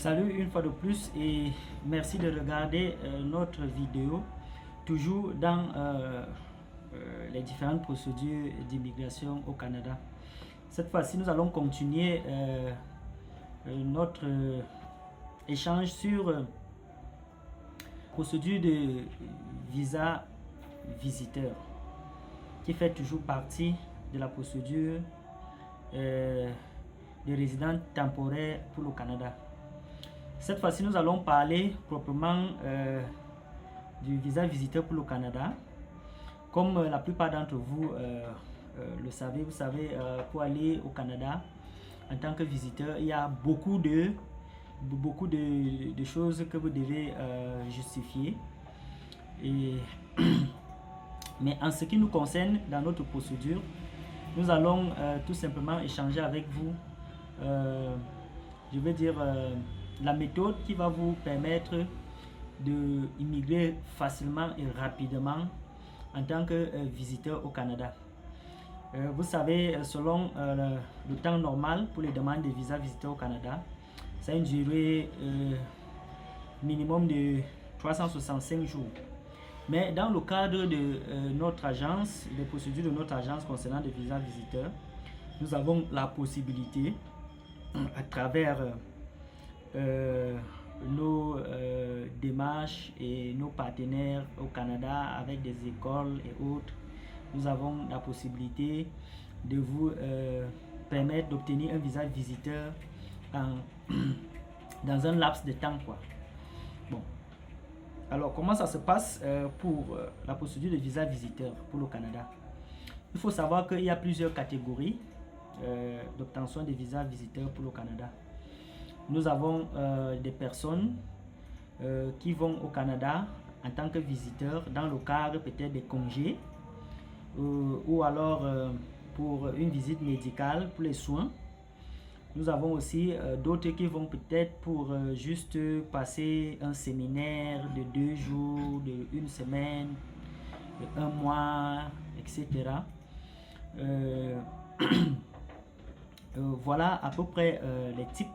Salut une fois de plus et merci de regarder notre vidéo, toujours dans les différentes procédures d'immigration au Canada. Cette fois-ci, nous allons continuer notre échange sur procédure de visa visiteur, qui fait toujours partie de la procédure de résident temporaire pour le Canada. Cette fois-ci, nous allons parler proprement du visa visiteur pour le Canada. Comme la plupart d'entre vous le savez, pour aller au Canada en tant que visiteur, il y a beaucoup de choses que vous devez justifier. Mais en ce qui nous concerne, dans notre procédure, nous allons tout simplement échanger avec vous, la méthode qui va vous permettre d'immigrer facilement et rapidement en tant que visiteur au Canada. Vous savez, selon le temps normal pour les demandes de visa visiteur au Canada, ça a une durée minimum de 365 jours. Mais dans le cadre de notre agence, des procédures de notre agence concernant les visas visiteurs, nous avons la possibilité, à travers nos démarches et nos partenaires au Canada avec des écoles et autres, nous avons la possibilité de vous permettre d'obtenir un visa visiteur dans un laps de temps, quoi. Bon. Alors, comment ça se passe pour la procédure de visa visiteur pour le Canada? Il faut savoir qu'il y a plusieurs catégories d'obtention de visa visiteur pour le Canada. Nous avons des personnes qui vont au Canada en tant que visiteurs dans le cadre peut-être des congés ou alors pour une visite médicale pour les soins. Nous avons aussi d'autres qui vont peut-être pour juste passer un séminaire de 2 jours, de 1 semaine, de 1 mois, etc. Voilà à peu près les types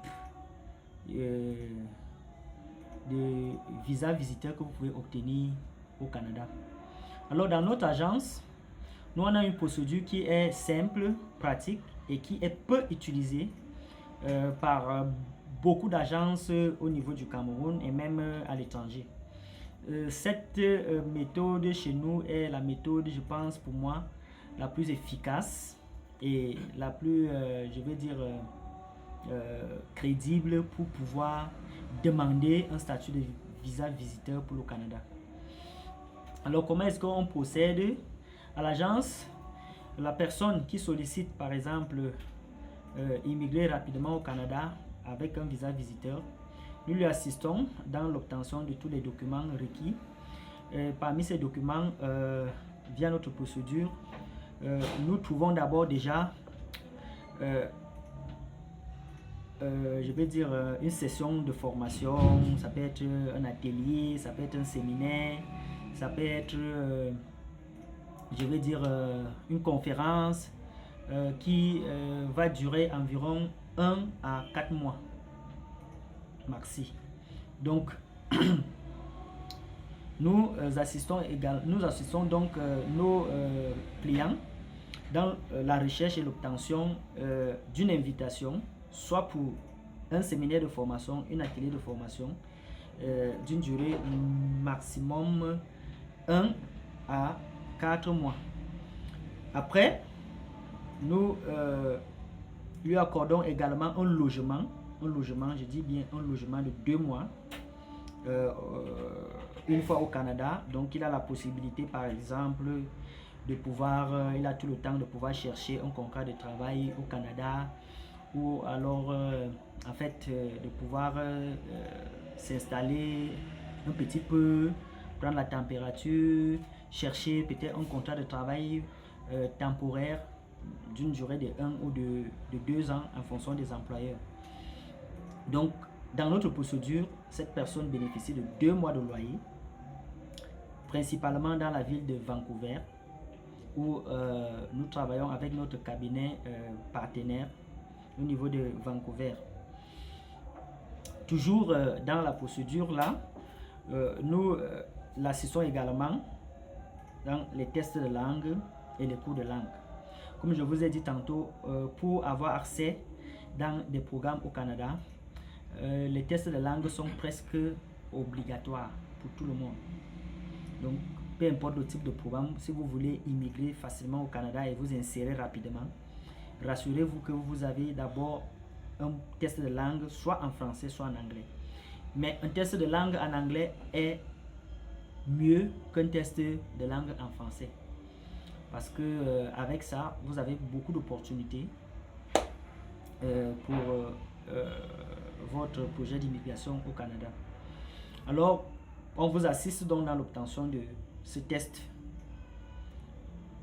de visa visiteur que vous pouvez obtenir au Canada. Alors dans notre agence, nous on a une procédure qui est simple, pratique et qui est peu utilisée par beaucoup d'agences au niveau du Cameroun et même à l'étranger. Cette méthode chez nous est la méthode, je pense pour moi, la plus efficace et la plus, crédible pour pouvoir demander un statut de visa visiteur pour le Canada. Alors comment est-ce qu'on procède? À l'agence, la personne qui sollicite par exemple immigrer rapidement au Canada avec un visa visiteur, nous lui assistons dans l'obtention de tous les documents requis. Parmi ces documents, via notre procédure, nous trouvons d'abord déjà une session de formation. Ça peut être un atelier, ça peut être un séminaire, ça peut être une conférence qui va durer environ 1 à 4 mois maxi. Donc nous assistons donc nos clients dans la recherche et l'obtention d'une invitation, soit pour un séminaire de formation, un atelier de formation d'une durée maximum 1 à 4 mois. Après, nous lui accordons également un logement, je dis bien un logement de 2 mois, une fois au Canada. Donc il a la possibilité par exemple de pouvoir, il a tout le temps de pouvoir chercher un contrat de travail au Canada, ou alors de pouvoir s'installer un petit peu, prendre la température, chercher peut-être un contrat de travail temporaire d'une durée de 1 ou de 2 ans en fonction des employeurs. Donc dans notre procédure, cette personne bénéficie de 2 mois de loyer, principalement dans la ville de Vancouver, où nous travaillons avec notre cabinet partenaire au niveau de Vancouver. toujours dans la procédure là, nous l'assistons également dans les tests de langue et les cours de langue. Comme je vous ai dit tantôt, pour avoir accès dans des programmes au Canada, les tests de langue sont presque obligatoires pour tout le monde. Donc, peu importe le type de programme, si vous voulez immigrer facilement au Canada et vous insérer rapidement, rassurez-vous que vous avez d'abord un test de langue, soit en français, soit en anglais. Mais un test de langue en anglais est mieux qu'un test de langue en français. Parce que avec ça, vous avez beaucoup d'opportunités pour votre projet d'immigration au Canada. Alors, on vous assiste donc dans l'obtention de ce test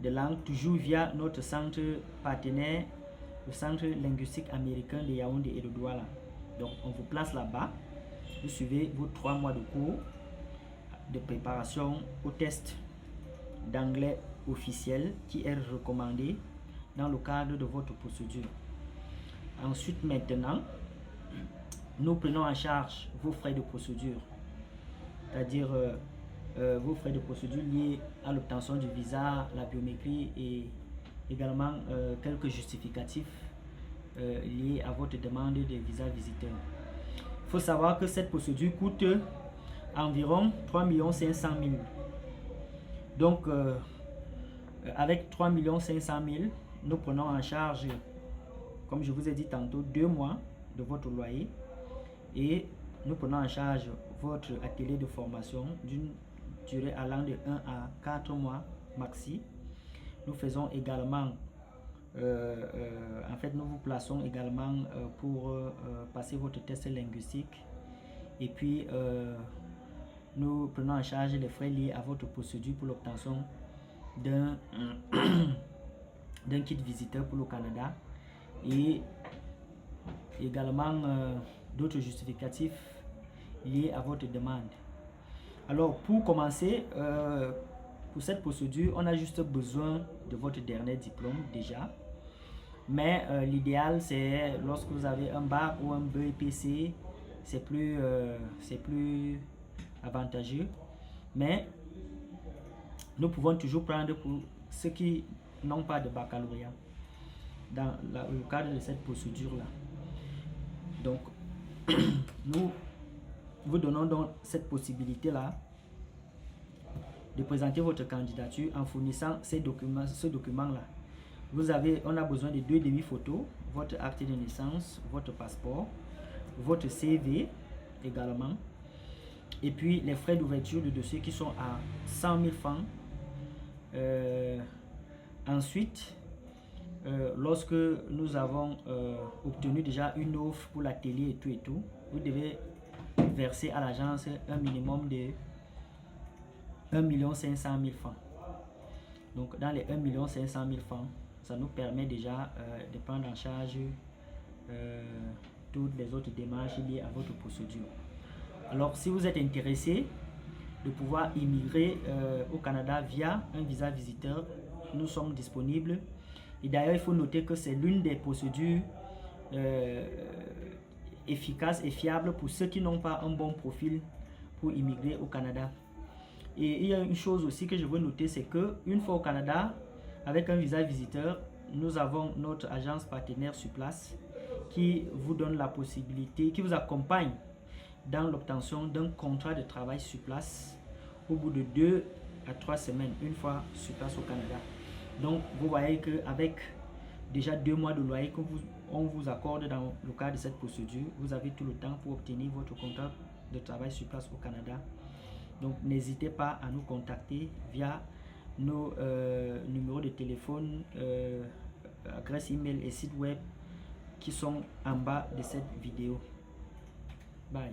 de langue, toujours via notre centre partenaire, le Centre linguistique américain de Yaoundé et de Douala. Donc, on vous place là-bas. Vous suivez vos 3 mois de cours de préparation au test d'anglais officiel qui est recommandé dans le cadre de votre procédure. Ensuite, maintenant, nous prenons en charge vos frais de procédure, c'est-à-dire vos frais de procédure liés à l'obtention du visa, la biométrie et également quelques justificatifs liés à votre demande de visa visiteur. Il faut savoir que cette procédure coûte environ 3 500 000. Donc, avec 3 500 000, nous prenons en charge, comme je vous ai dit tantôt, 2 mois de votre loyer et nous prenons en charge votre atelier de formation d'une durée allant de 1 à 4 mois maxi. Nous faisons également, en fait, nous vous plaçons également pour passer votre test linguistique et puis nous prenons en charge les frais liés à votre procédure pour l'obtention d'un kit visiteur pour le Canada et également d'autres justificatifs liés à votre demande. Alors pour commencer, pour cette procédure, on a juste besoin de votre dernier diplôme déjà, mais l'idéal c'est lorsque vous avez un bac ou un BEPC, c'est plus avantageux, mais nous pouvons toujours prendre pour ceux qui n'ont pas de baccalauréat dans le cadre de cette procédure là. Donc nous vous donnons donc cette possibilité là de présenter votre candidature en fournissant ce document là. On a besoin de 2 demi-photos, votre acte de naissance, votre passeport, votre CV également, et puis les frais d'ouverture de dossier qui sont à 100 000 francs. Ensuite, lorsque nous avons obtenu déjà une offre pour l'atelier et tout, vous devez verser à l'agence un minimum de 1 500 000 francs. Donc dans les 1 500 000 francs, ça nous permet déjà de prendre en charge toutes les autres démarches liées à votre procédure. Alors si vous êtes intéressé de pouvoir immigrer au Canada via un visa visiteur, nous sommes disponibles. Et d'ailleurs, il faut noter que c'est l'une des procédures efficaces et fiables pour ceux qui n'ont pas un bon profil pour immigrer au Canada. Et il y a une chose aussi que je veux noter, c'est que une fois au Canada, avec un visa visiteur, nous avons notre agence partenaire sur place qui vous donne la possibilité, qui vous accompagne dans l'obtention d'un contrat de travail sur place au bout de 2 à 3 semaines, une fois sur place au Canada. Donc vous voyez qu'avec déjà 2 mois de loyer qu'on vous accorde dans le cadre de cette procédure, vous avez tout le temps pour obtenir votre contrat de travail sur place au Canada. Donc n'hésitez pas à nous contacter via nos numéros de téléphone, adresse email et site web qui sont en bas de cette vidéo. Bye.